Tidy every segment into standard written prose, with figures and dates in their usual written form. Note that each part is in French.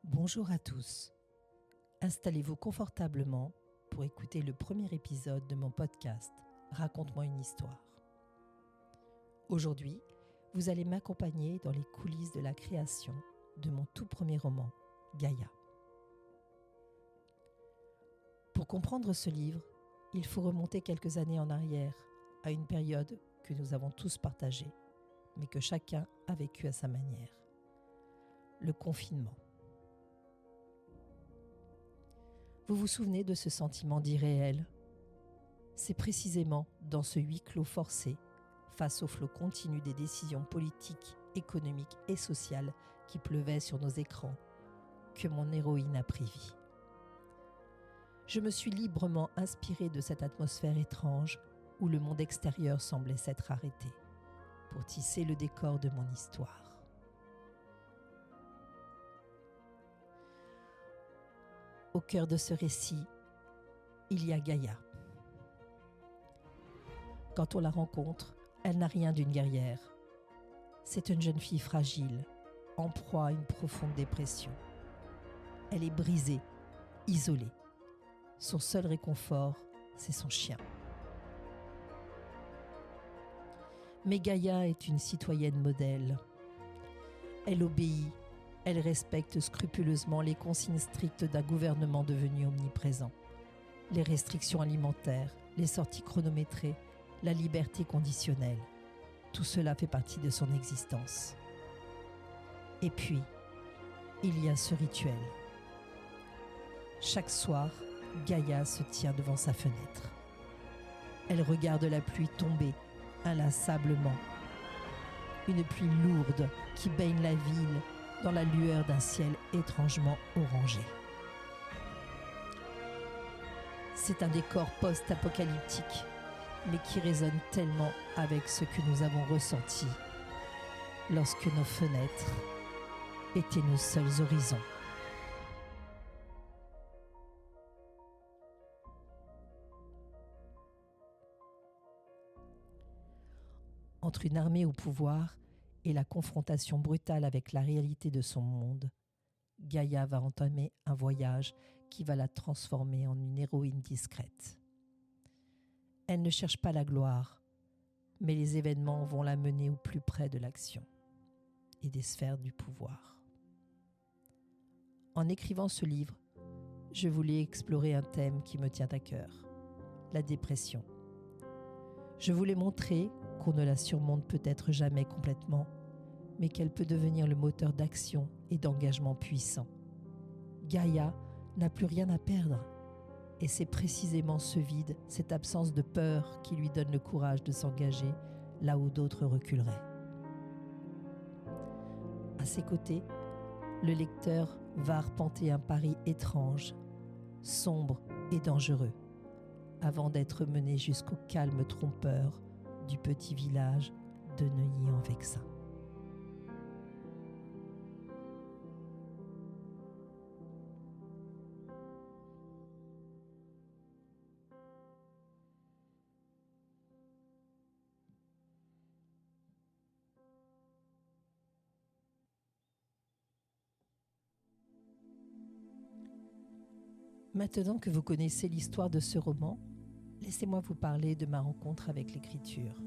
Bonjour à tous. Installez-vous confortablement pour écouter le premier épisode de mon podcast « Raconte-moi une histoire ». Aujourd'hui, vous allez m'accompagner dans les coulisses de la création de mon tout premier roman, Gaïa. Pour comprendre ce livre, il faut remonter quelques années en arrière, à une période que nous avons tous partagée, mais que chacun a vécue à sa manière. Le confinement. Vous vous souvenez de ce sentiment d'irréel ? C'est précisément dans ce huis clos forcé, face au flot continu des décisions politiques, économiques et sociales qui pleuvaient sur nos écrans, que mon héroïne a pris vie. Je me suis librement inspirée de cette atmosphère étrange où le monde extérieur semblait s'être arrêté, pour tisser le décor de mon histoire. Au cœur de ce récit, il y a Gaïa. Quand on la rencontre, elle n'a rien d'une guerrière. C'est une jeune fille fragile, en proie à une profonde dépression. Elle est brisée, isolée. Son seul réconfort, c'est son chien. Mais Gaïa est une citoyenne modèle. Elle obéit. Elle respecte scrupuleusement les consignes strictes d'un gouvernement devenu omniprésent. Les restrictions alimentaires, les sorties chronométrées, la liberté conditionnelle. Tout cela fait partie de son existence. Et puis, il y a ce rituel. Chaque soir, Gaïa se tient devant sa fenêtre. Elle regarde la pluie tomber inlassablement. Une pluie lourde qui baigne la ville dans la lueur d'un ciel étrangement orangé. C'est un décor post-apocalyptique, mais qui résonne tellement avec ce que nous avons ressenti lorsque nos fenêtres étaient nos seuls horizons. Entre une armée au pouvoir et la confrontation brutale avec la réalité de son monde, Gaïa va entamer un voyage qui va la transformer en une héroïne discrète. Elle ne cherche pas la gloire, mais les événements vont la mener au plus près de l'action et des sphères du pouvoir. En écrivant ce livre, je voulais explorer un thème qui me tient à cœur, la dépression. Je voulais montrer qu'on ne la surmonte peut-être jamais complètement, mais qu'elle peut devenir le moteur d'action et d'engagement puissant. Gaïa n'a plus rien à perdre, et c'est précisément ce vide, cette absence de peur qui lui donne le courage de s'engager là où d'autres reculeraient. À ses côtés, le lecteur va arpenter un pari étrange, sombre et dangereux, avant d'être mené jusqu'au calme trompeur du petit village de Neuilly-en-Vexin. Maintenant que vous connaissez l'histoire de ce roman, laissez-moi vous parler de ma rencontre avec l'écriture,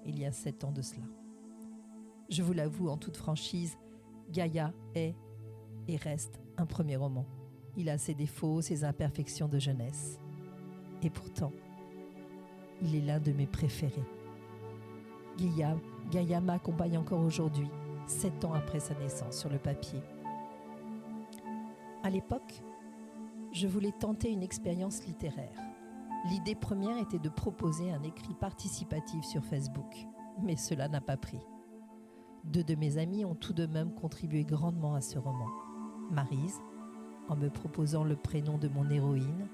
il y a 7 ans de cela. Je vous l'avoue en toute franchise, Gaïa est et reste un premier roman. Il a ses défauts, ses imperfections de jeunesse. Et pourtant, il est l'un de mes préférés. Gaïa m'accompagne encore aujourd'hui, 7 ans après sa naissance sur le papier. À l'époque, je voulais tenter une expérience littéraire. L'idée première était de proposer un écrit participatif sur Facebook, mais cela n'a pas pris. 2 de mes amis ont tout de même contribué grandement à ce roman. Maryse, en me proposant le prénom de mon héroïne,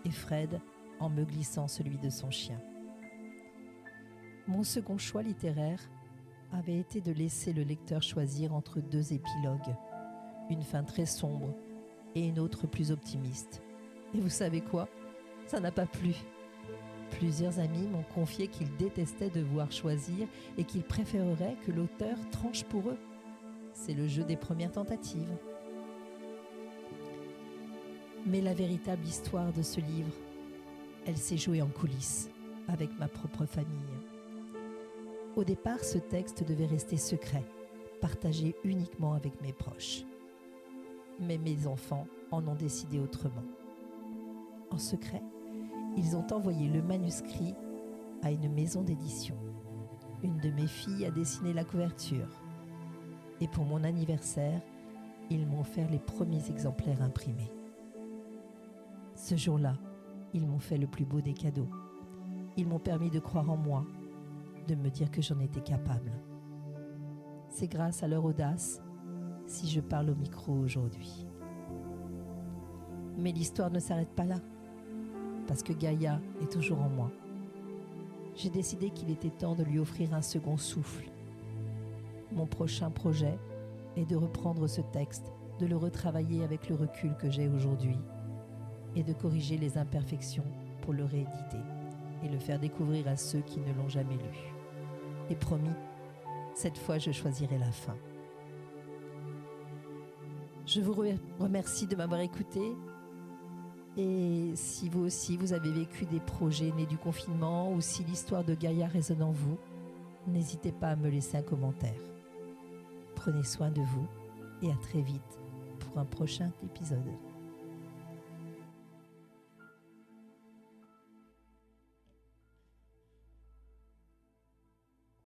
et Fred, en me glissant celui de son chien. Mon second choix littéraire avait été de laisser le lecteur choisir entre 2 épilogues, une fin très sombre et une autre plus optimiste. Et vous savez quoi ? Ça n'a pas plu. Plusieurs amis m'ont confié qu'ils détestaient devoir choisir et qu'ils préféreraient que l'auteur tranche pour eux. C'est le jeu des premières tentatives. Mais la véritable histoire de ce livre, elle s'est jouée en coulisses, avec ma propre famille. Au départ, ce texte devait rester secret, partagé uniquement avec mes proches. Mais mes enfants en ont décidé autrement. En secret, ils ont envoyé le manuscrit à une maison d'édition. Une de mes filles a dessiné la couverture. Et pour mon anniversaire, ils m'ont offert les premiers exemplaires imprimés. Ce jour-là, ils m'ont fait le plus beau des cadeaux. Ils m'ont permis de croire en moi, de me dire que j'en étais capable. C'est grâce à leur audace si je parle au micro aujourd'hui. Mais l'histoire ne s'arrête pas là, parce que Gaïa est toujours en moi. J'ai décidé qu'il était temps de lui offrir un second souffle. Mon prochain projet est de reprendre ce texte, de le retravailler avec le recul que j'ai aujourd'hui et de corriger les imperfections pour le rééditer et le faire découvrir à ceux qui ne l'ont jamais lu. Et promis, cette fois je choisirai la fin. Je vous remercie de m'avoir écouté. Et si vous aussi, vous avez vécu des projets nés du confinement ou si l'histoire de Gaïa résonne en vous, n'hésitez pas à me laisser un commentaire. Prenez soin de vous et à très vite pour un prochain épisode.